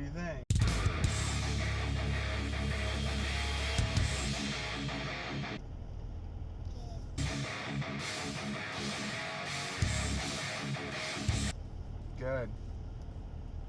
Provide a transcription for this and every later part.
you think? Good.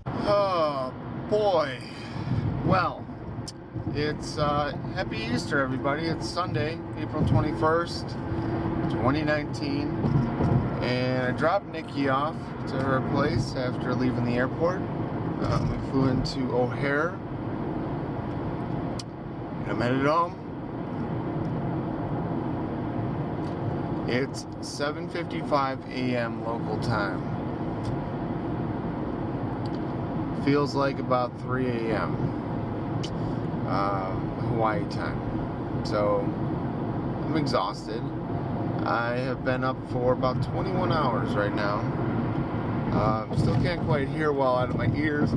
Oh boy. Well, it's happy Easter, everybody. It's Sunday, April 21st, 2019, and I dropped Nikki off to her place after leaving the airport. We flew into O'Hare, and I'm headed home. It's 7:55 a.m. local time. Feels like about 3 a.m. Hawaii time. So I'm exhausted. I have been up for about 21 hours right now. Still can't quite hear well out of my ears.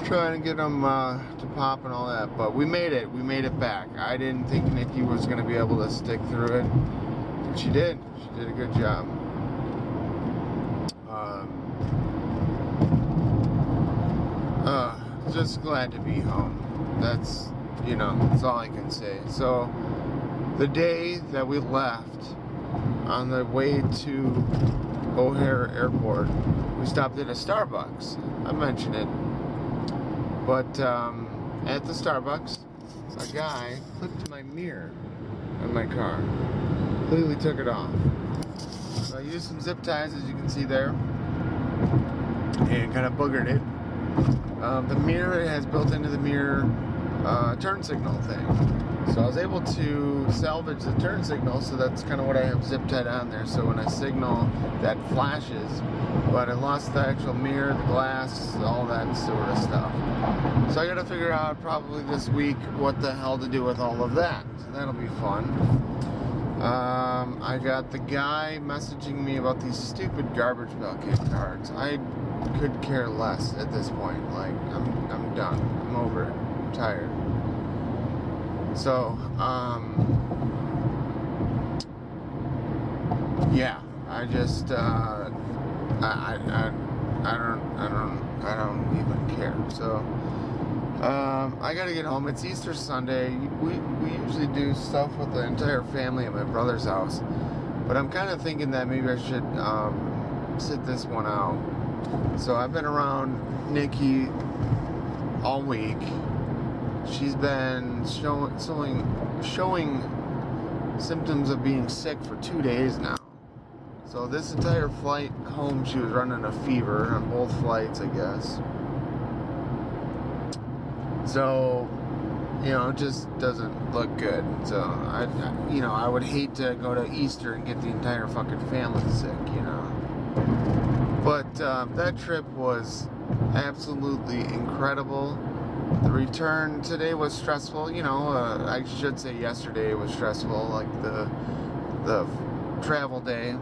Trying to get them to pop and all that, but we made it. We made it back. I didn't think Nikki was going to be able to stick through it, but she did. She did a good job. Just glad to be home. That's all I can say. So the day that we left, on the way to O'Hare Airport, we stopped at a Starbucks. I mentioned it. But at the Starbucks, a guy clipped my mirror in my car. Completely took it off. So I used some zip ties, as you can see there, and kind of boogered it. The mirror has built into the mirror turn signal thing. So I was able to salvage the turn signal, so that's kind of what I have zip tied on there. So when I signal, that flashes, but I lost the actual mirror, the glass, all that sort of stuff. So I got to figure out probably this week what the hell to do with all of that. So that'll be fun. I got the guy messaging me about these stupid garbage bucket cards. I could care less at this point. Like, I'm done. I'm over it. I'm tired. So, yeah, I just, I don't even care. So, I gotta get home. It's Easter Sunday. We usually do stuff with the entire family at my brother's house, but I'm kind of thinking that maybe I should, sit this one out. So I've been around Nikki all week. She's been showing symptoms of being sick for 2 days now. So this entire flight home, she was running a fever on both flights, I guess. So, it just doesn't look good. So I would hate to go to Easter and get the entire fucking family sick, But that trip was absolutely incredible. The return today was stressful, I should say yesterday was stressful, like the travel day.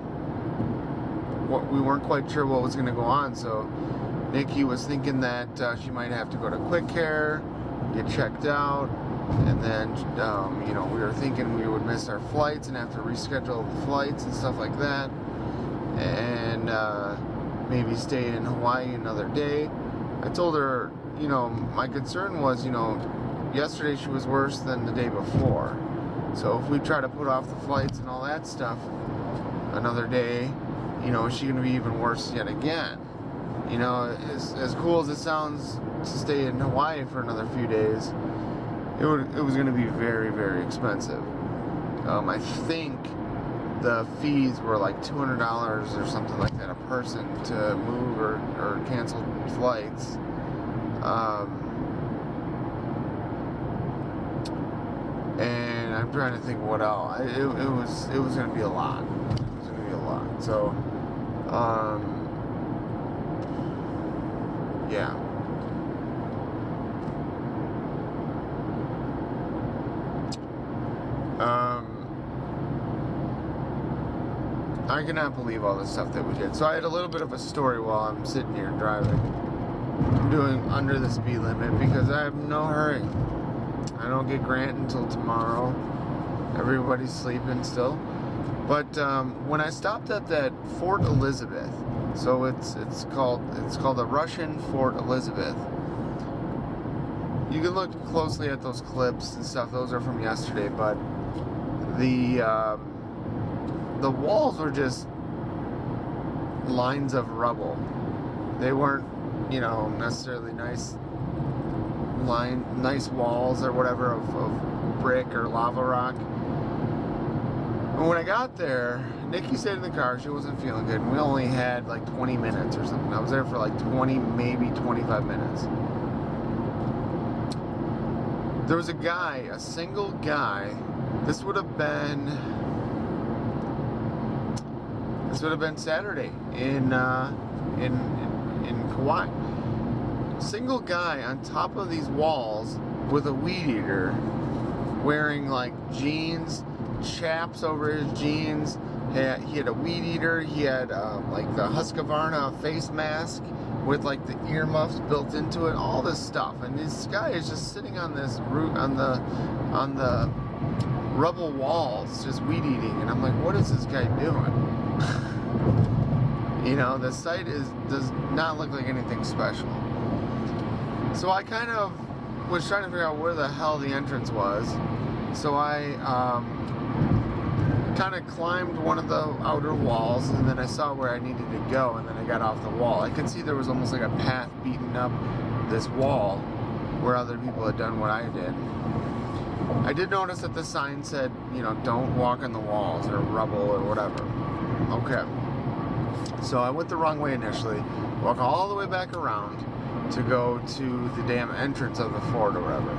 We weren't quite sure what was going to go on, so Nikki was thinking that she might have to go to Quick Care, get checked out, and then, we were thinking we would miss our flights and have to reschedule the flights and stuff like that, and maybe stay in Hawaii another day. I told her, my concern was, yesterday she was worse than the day before. So if we try to put off the flights and all that stuff another day, is she going to be even worse yet again? As cool as it sounds to stay in Hawaii for another few days, it was going to be very, very expensive. I think the fees were like $200 or something like that a person to move or cancel flights. And I'm trying to think what else. It was going to be a lot. It was going to be a lot. So, yeah. I cannot believe all the stuff that we did. So I had a little bit of a story while I'm sitting here driving. I'm doing under the speed limit because I have no hurry. I don't get Grant until tomorrow. Everybody's sleeping still. But when I stopped at that Fort Elizabeth, So it's called the Russian Fort Elizabeth. You can look closely at those clips and stuff. Those are from yesterday, but the walls were just lines of rubble. They weren't, you know, necessarily nice walls or whatever of brick or lava rock. And when I got there, Nikki stayed in the car. She wasn't feeling good, and we only had like 20 minutes or something. I was there for like 20, maybe 25 minutes. There was a guy, a single guy. This would have been Saturday in Kauai. Single guy on top of these walls with a weed eater, wearing like jeans, chaps over his jeans. He had a weed eater. He had like the Husqvarna face mask with like the earmuffs built into it. All this stuff, and this guy is just sitting on this on the rubble walls, just weed eating. And I'm like, what is this guy doing? You know, the site does not look like anything special. So I kind of was trying to figure out where the hell the entrance was. So I kind of climbed one of the outer walls, and then I saw where I needed to go, and then I got off the wall. I could see there was almost like a path beaten up this wall where other people had done what I did. I did notice that the sign said, you know, don't walk on the walls or rubble or whatever. Okay. So I went the wrong way initially, walk all the way back around to go to the damn entrance of the fort or whatever.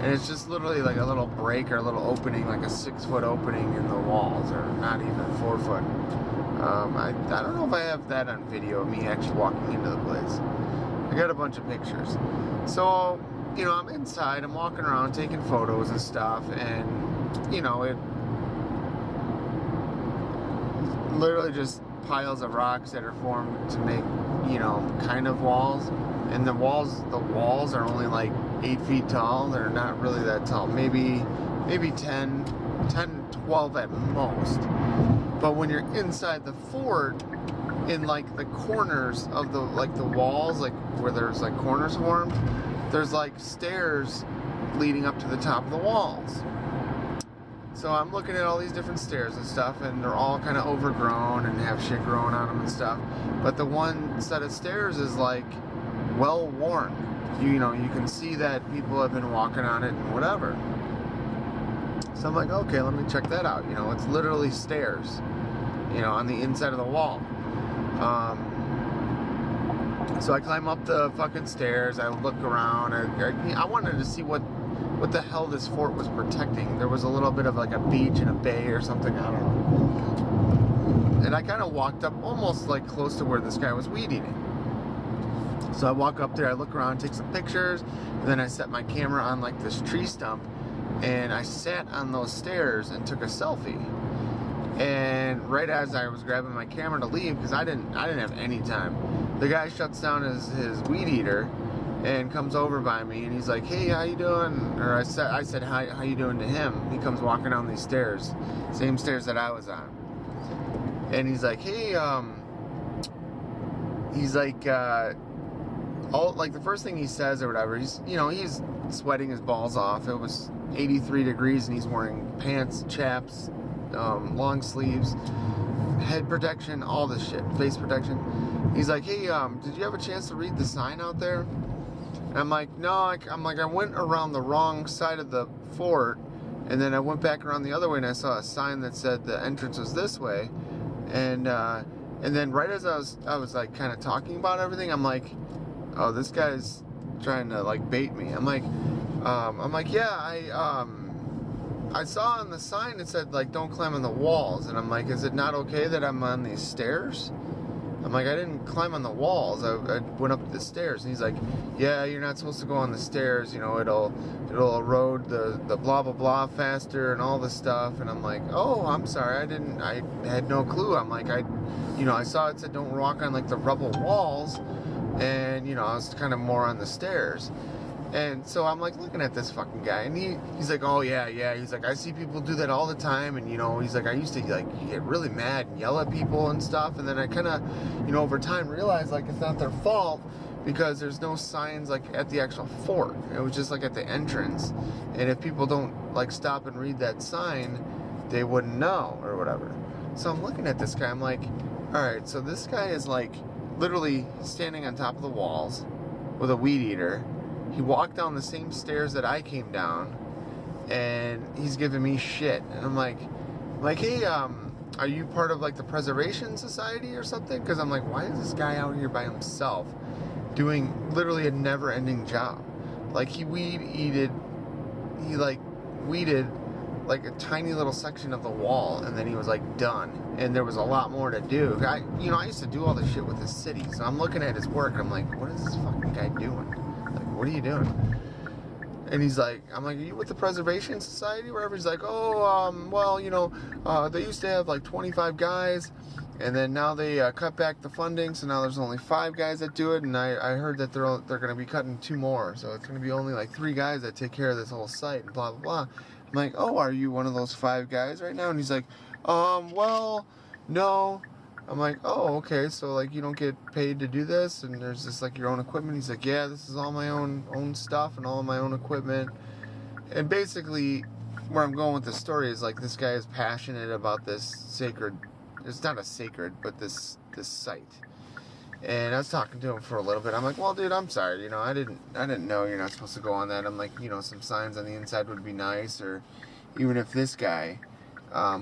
And it's just literally like a little break or a little opening, like a 6-foot opening in the walls, or not even 4 foot. I don't know if I have that on video of me actually walking into the place. I got a bunch of pictures. So, you know, I'm inside, I'm walking around taking photos and stuff, and, you know, it literally just piles of rocks that are formed to make, you know, kind of walls. And the walls are only like 8 feet tall. They're not really that tall. Maybe 10, 12 at most. But when you're inside the fort, in like the corners of the walls, like where there's like corners formed, there's like stairs leading up to the top of the walls. So I'm looking at all these different stairs and stuff, and they're all kind of overgrown and have shit growing on them and stuff. But the one set of stairs is like well worn. You know, you can see that people have been walking on it and whatever. So I'm like, okay, let me check that out. You know, it's literally stairs, you know, on the inside of the wall. So I climb up the fucking stairs. I look around. I wanted to see what the hell this fort was protecting. There was a little bit of like a beach and a bay or something. I don't know. And I kind of walked up almost like close to where this guy was weed eating. So I walk up there, I look around, take some pictures, and then I set my camera on like this tree stump, and I sat on those stairs and took a selfie. And right as I was grabbing my camera to leave, because I didn't have any time, the guy shuts down his weed eater and comes over by me, and he's like, hey, how you doing? Or I said hi, how you doing to him. He comes walking down these stairs, same stairs that I was on. And he's like, hey, he's like, like the first thing he says or whatever, he's sweating his balls off. It was 83 degrees, and he's wearing pants, chaps, long sleeves, head protection, all this shit, face protection. He's like, hey, did you have a chance to read the sign out there? And I'm like, no. I went around the wrong side of the fort, and then I went back around the other way, and I saw a sign that said the entrance was this way. And then right as I was like kind of talking about everything, I'm like, oh, this guy's trying to like bait me. I'm like, yeah, I saw on the sign it said like don't climb on the walls, and I'm like, is it not okay that I'm on these stairs? I'm like, I didn't climb on the walls. I went up the stairs. And he's like, yeah, you're not supposed to go on the stairs. You know, it'll erode the blah blah blah faster and all this stuff. And I'm like, oh, I'm sorry, I had no clue. I'm like, I saw it said don't walk on like the rubble walls, and you know, I was kind of more on the stairs. And so I'm like looking at this fucking guy, and he's like, oh yeah, he's like, I see people do that all the time, and you know, he's like, I used to like get really mad and yell at people and stuff, and then I kind of, you know, over time realized like it's not their fault because there's no signs like at the actual fort. It was just like at the entrance, and if people don't like stop and read that sign, they wouldn't know or whatever. So I'm looking at this guy, I'm like, all right, so this guy is like literally standing on top of the walls with a weed eater. He walked down the same stairs that I came down, and he's giving me shit. And I'm like, hey, are you part of like the Preservation Society or something? Because I'm like, why is this guy out here by himself doing literally a never-ending job? Like he weeded like a tiny little section of the wall, and then he was like done, and there was a lot more to do. I used to do all this shit with the city, so I'm looking at his work and I'm like, what is this fucking guy doing? Like, what are you doing? And he's like, I'm like, are you with the Preservation Society or whatever? He's like, oh, well, you know, they used to have like 25 guys, and then now they cut back the funding, so now there's only 5 guys that do it, and I heard that they're going to be cutting 2 more, so it's going to be only like 3 guys that take care of this whole site, and blah, blah, blah. I'm like, oh, are you one of those 5 guys right now? And he's like, well, no. I'm like, oh, okay, so like you don't get paid to do this, and there's just like your own equipment. He's like, yeah, this is all my own stuff and all of my own equipment. And basically, where I'm going with this story is like this guy is passionate about this sacred. It's not a sacred, but this site. And I was talking to him for a little bit. I'm like, well, dude, I'm sorry. You know, I didn't know you're not supposed to go on that. I'm like, you know, some signs on the inside would be nice, or even if this guy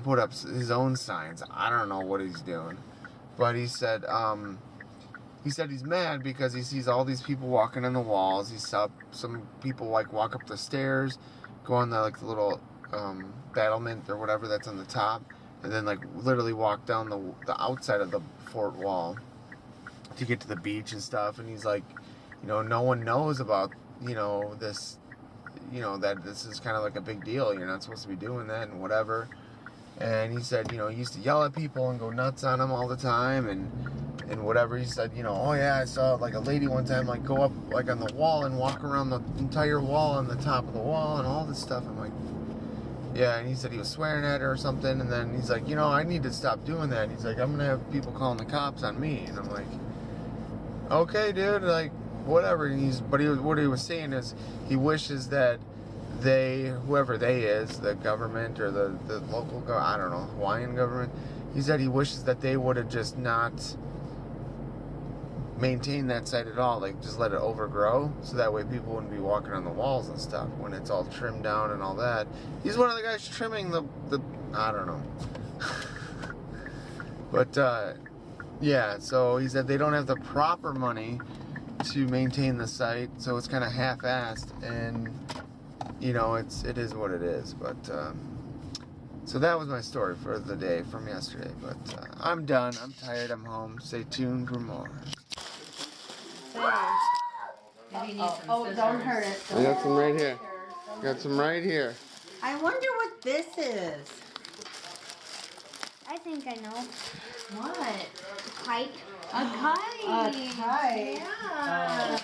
put up his own signs. I don't know what he's doing. But he said he's mad because he sees all these people walking on the walls. He saw some people like walk up the stairs, go on the like the little battlement or whatever that's on the top, and then like literally walk down the outside of the fort wall to get to the beach and stuff. And he's like, you know, no one knows about, you know, this, you know, that this is kind of like a big deal. You're not supposed to be doing that and whatever. And he said, you know, he used to yell at people and go nuts on them all the time and whatever. He said, you know, oh yeah, I saw like a lady one time like go up like on the wall and walk around the entire wall on the top of the wall and all this stuff. I'm like, yeah. And he said he was swearing at her or something. And then he's like, you know, I need to stop doing that. And he's like, I'm going to have people calling the cops on me. And I'm like, okay, dude, like whatever. And what he was saying is he wishes that whoever they is, the government or the local, I don't know, Hawaiian government, he said he wishes that they would have just not maintained that site at all, like just let it overgrow, so that way people wouldn't be walking on the walls and stuff when it's all trimmed down and all that. He's one of the guys trimming the I don't know. But, yeah, so he said they don't have the proper money to maintain the site, so it's kind of half-assed, and you know, it is what it is. But so that was my story for the day from yesterday. But I'm done. I'm tired. I'm home. Stay tuned for more. Oh, don't hurt it. I got some right here. Got some right here. I wonder what this is. I think I know. What? A kite. A kite. A kite. Yeah.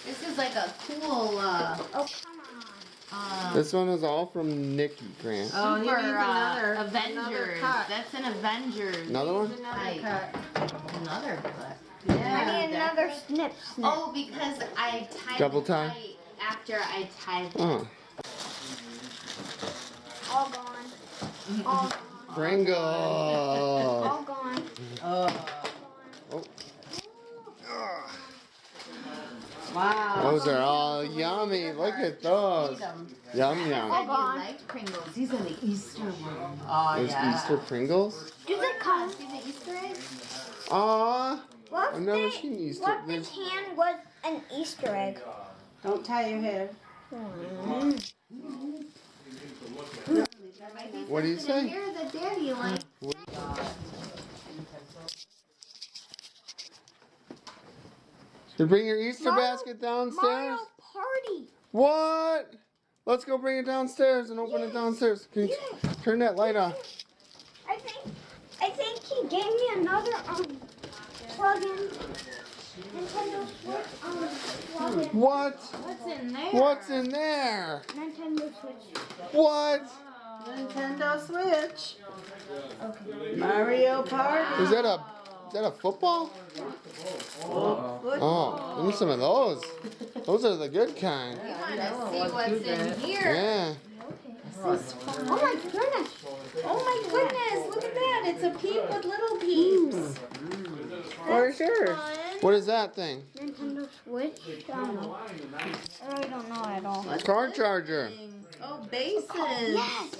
This is like a cool. Oh, come on. This one is all from Nikki Grant. Oh, Super, another Avengers. Another cut. That's an Avengers. Another one? Another cut. Another cut. I Yeah. need another snip. Oh, because I tied Double the tie? kite after I tied it. Oh. All gone. All gone. Pringles. All gone. Oh. Wow. Those are all yummy. Look at those. Yum yum. I like Pringles. These are the Easter ones. Oh, Those yeah. Easter Pringles? Do they come? See the Easter eggs? Aw. What I've never seen Easter What if eggs. the can was an Easter egg? Don't tie your hair. What do you say? Here, the daddy like. You bring your Easter Mario- basket downstairs? Mario Party. What? Let's go bring it downstairs and open it downstairs. Can you turn that light on? I think he gave me another plug-in Nintendo Switch plug-in. What? What's in there? What's in there? Nintendo Switch. What? Nintendo Switch. Mario Party. Is that a football? Oh, give me some of those. Those are the good kind. We want to see what's in here. Yeah. Oh my goodness. Oh my goodness, look at that. It's a peep with little peeps. Where's yours? What is that thing? Nintendo Switch. I don't know. I really don't know at all. Car charger. Oh, bases. Yes.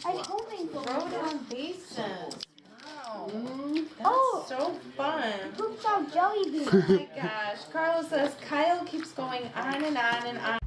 I was hoping for Throw down bases. Wow. That's Oh. so fun. Pooped out jelly beans. Oh my gosh. Carlos says Kyle keeps going on and on and on.